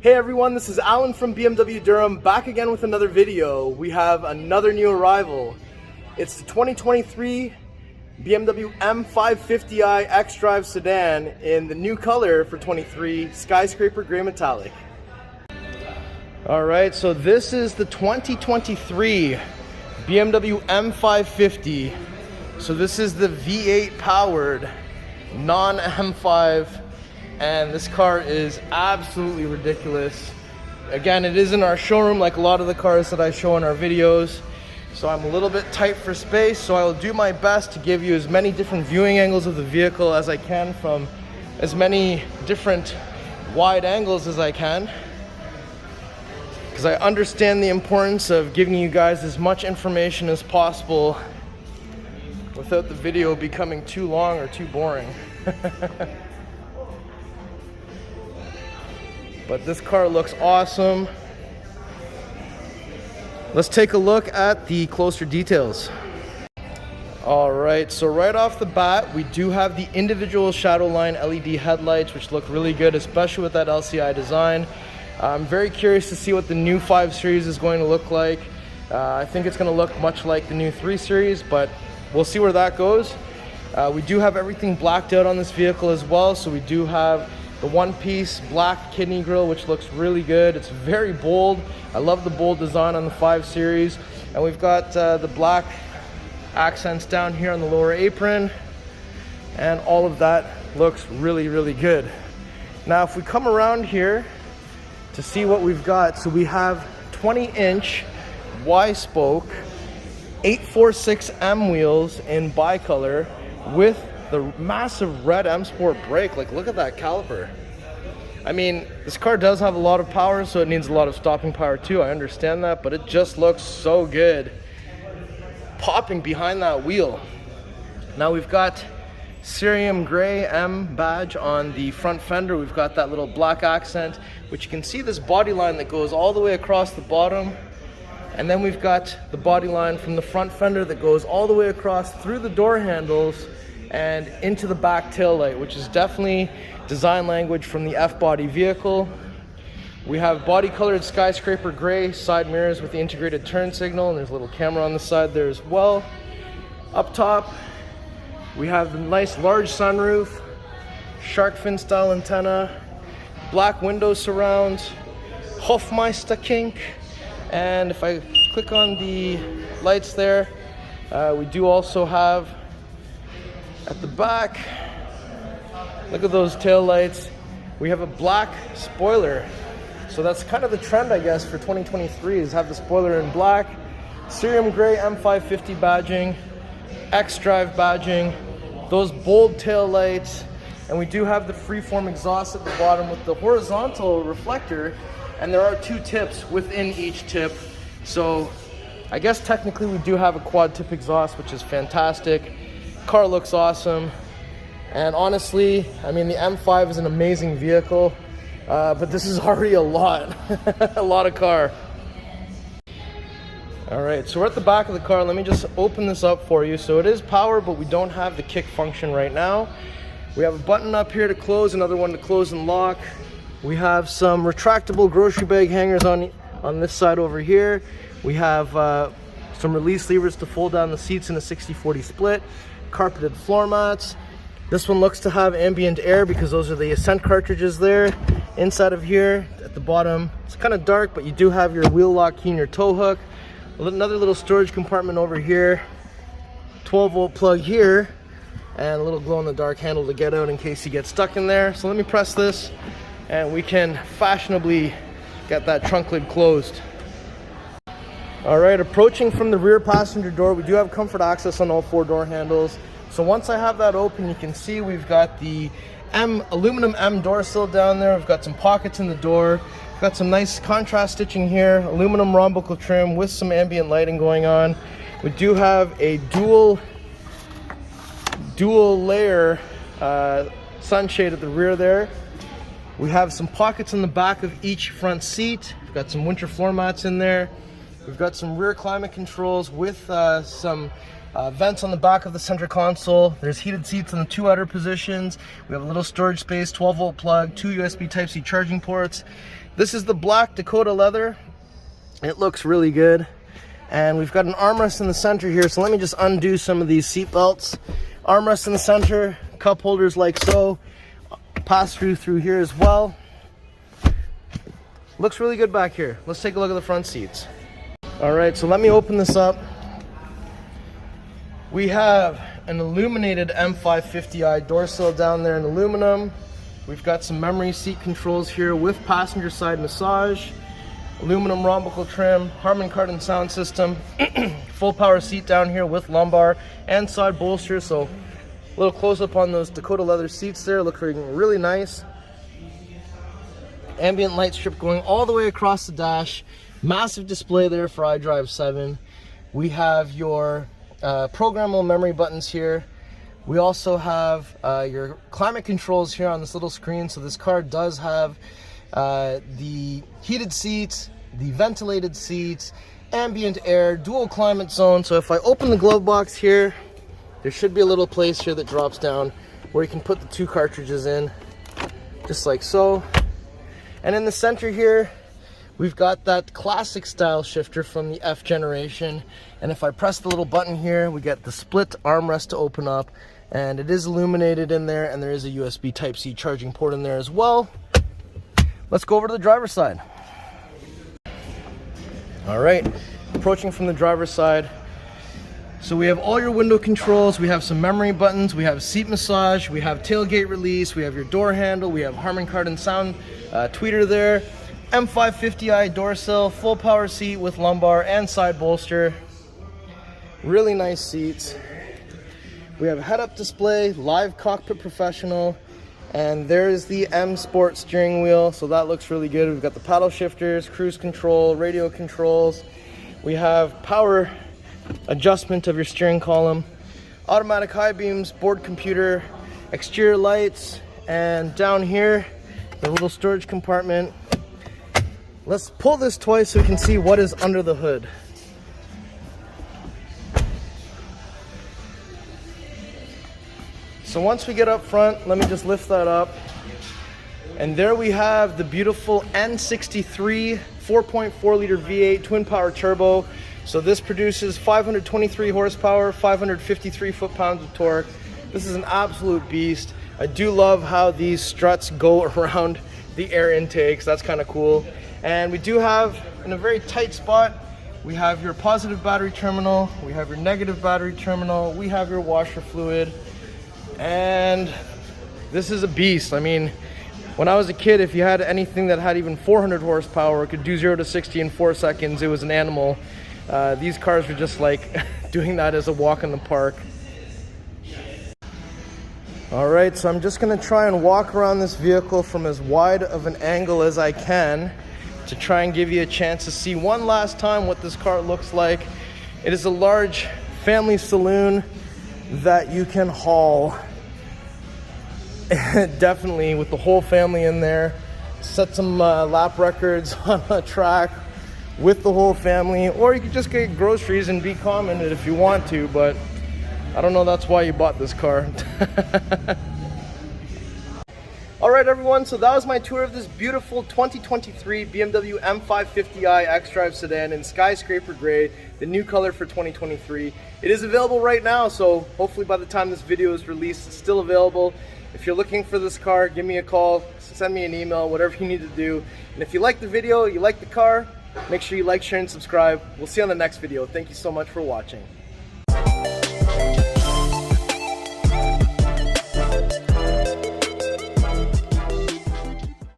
Hey everyone, this is Alan from BMW Durham, back again with another video. We have another new arrival. It's the 2023 BMW M550i xDrive Sedan in the new color for 23, Skyscraper Grey Metallic. Alright, so this is the 2023 BMW M550. So this is the V8 powered, non-M5, and this car is absolutely ridiculous. Again, it is in our showroom like a lot of the cars that I show in our videos. So I'm a little bit tight for space, so I will do my best to give you as many different viewing angles of the vehicle as I can from as many different wide angles as I can, because I understand the importance of giving you guys as much information as possible without the video becoming too long or too boring. But this car looks awesome. Let's take a look at the closer details. All right, so right off the bat, we do have the individual Shadowline LED headlights, which look really good, especially with that LCI design. I'm very curious to see what the new 5 Series is going to look like. I think it's going to look much like the new 3 Series, but we'll see where that goes. We do have everything blacked out on this vehicle as well, so we do have the one-piece black kidney grille, which looks really good. It's very bold. I love the bold design on the 5 Series. And we've got the black accents down here on the lower apron. And all of that looks really, really good. Now, if we come around here to see what we've got, so we have 20-inch Y-spoke 846M wheels in Bicolour with the massive red M Sport brake. Like, look at that caliper. I mean, this car does have a lot of power, so it needs a lot of stopping power too. I understand that, but it just looks so good popping behind that wheel. Now we've got Cerium Gray M badge on the front fender. We've got that little black accent, which you can see this body line that goes all the way across the bottom. And then we've got the body line from the front fender that goes all the way across through the door handles and into the back tail light, which is definitely design language from the F-body vehicle. We have body colored Skyscraper Gray side mirrors with the integrated turn signal, and there's a little camera on the side there as well. Up top, we have the nice large sunroof, shark fin style antenna, black window surrounds, Hofmeister kink, and if I click on the lights there, we do also have at the back, look at those tail lights. We have a black spoiler. So that's kind of the trend, I guess, for 2023 is have the spoiler in black. Cerium Gray M550 badging, xDrive badging, those bold tail lights, and we do have the freeform exhaust at the bottom with the horizontal reflector, and there are 2 tips within each tip. So I guess technically we do have a quad tip exhaust, which is fantastic. Car looks awesome, and honestly, I mean, the M5 is an amazing vehicle, but this is already a lot a lot of car. All right, so we're at the back of the car. Let me just open this up for you. So it is power, but we don't have the kick function right now. We have a button up here to close, another one to close and lock. We have some retractable grocery bag hangers on this side over here. We have some release levers to fold down the seats in a 60-40 split. Carpeted floor mats. This one looks to have ambient air because those are the Ascent cartridges there. Inside of here at the bottom, it's kind of dark, but you do have your wheel lock key and your tow hook. Another little storage compartment over here, 12-volt plug here, and a little glow-in-the-dark handle to get out in case you get stuck in there. So let me press this and we can fashionably get that trunk lid closed. All right, approaching from the rear passenger door, we do have comfort access on all 4 door handles. So once I have that open, you can see we've got the aluminum M door sill down there. We've got some pockets in the door. We've got some nice contrast stitching here, aluminum rhombical trim with some ambient lighting going on. We do have a dual layer sunshade at the rear there. We have some pockets in the back of each front seat. We've got some winter floor mats in there. We've got some rear climate controls with some Vents on the back of the center console. There's heated seats on the 2 outer positions. We have a little storage space, 12-volt plug, 2 USB Type-C charging ports. This is the black Dakota leather. It looks really good. And we've got an armrest in the center here, so let me just undo some of these seat belts. Armrest in the center, cup holders like so. Pass through here as well. Looks really good back here. Let's take a look at the front seats. All right, so let me open this up. We have an illuminated M550i door sill down there in aluminum. We've got some memory seat controls here with passenger side massage, aluminum rhombical trim, Harman Kardon sound system, full power seat down here with lumbar and side bolster. So a little close up on those Dakota leather seats there, looking really nice. Ambient light strip going all the way across the dash. Massive display there for iDrive 7. We have your programmable memory buttons here. We also have your climate controls here on this little screen. So this car does have the heated seats, the ventilated seats, ambient air, dual climate zone. So if I open the glove box here, there should be a little place here that drops down where you can put the 2 cartridges in, just like so. And in the center here, we've got that classic style shifter from the F generation. And if I press the little button here, we get the split armrest to open up. And it is illuminated in there, and there is a USB Type-C charging port in there as well. Let's go over to the driver's side. All right, approaching from the driver's side. So we have all your window controls, we have some memory buttons, we have seat massage, we have tailgate release, we have your door handle, we have Harman Kardon sound tweeter there, M550i door sill, full power seat with lumbar and side bolster. Really nice seats. We have head-up display, live cockpit professional, and there's the M Sport steering wheel, so that looks really good. We've got the paddle shifters, cruise control, radio controls. We have power adjustment of your steering column, automatic high beams, board computer, exterior lights, and down here, the little storage compartment. Let's pull this twice so we can see what is under the hood. So once we get up front, let me just lift that up. And there we have the beautiful N63 4.4 liter V8 twin power turbo. So this produces 523 horsepower, 553 foot-pounds of torque. This is an absolute beast. I do love how these struts go around the air intakes. That's kind of cool. And we do have, in a very tight spot, we have your positive battery terminal, we have your negative battery terminal, we have your washer fluid, and this is a beast. I mean, when I was a kid, if you had anything that had even 400 horsepower, it could do 0 to 60 in 4 seconds, it was an animal. These cars were just like doing that as a walk in the park. All right, so I'm just gonna try and walk around this vehicle from as wide of an angle as I can to try and give you a chance to see one last time what this car looks like. It is a large family saloon that you can haul. Definitely with the whole family in there. Set some lap records on a track with the whole family, or you could just get groceries and be calm in it if you want to, but I don't know that's why you bought this car. All right, everyone, so that was my tour of this beautiful 2023 BMW M550i xDrive sedan in Skyscraper Grey, the new color for 2023. It is available right now, so hopefully by the time this video is released, it's still available. If you're looking for this car, give me a call, send me an email, whatever you need to do. And if you like the video, you like the car, make sure you like, share, and subscribe. We'll see you on the next video. Thank you so much for watching.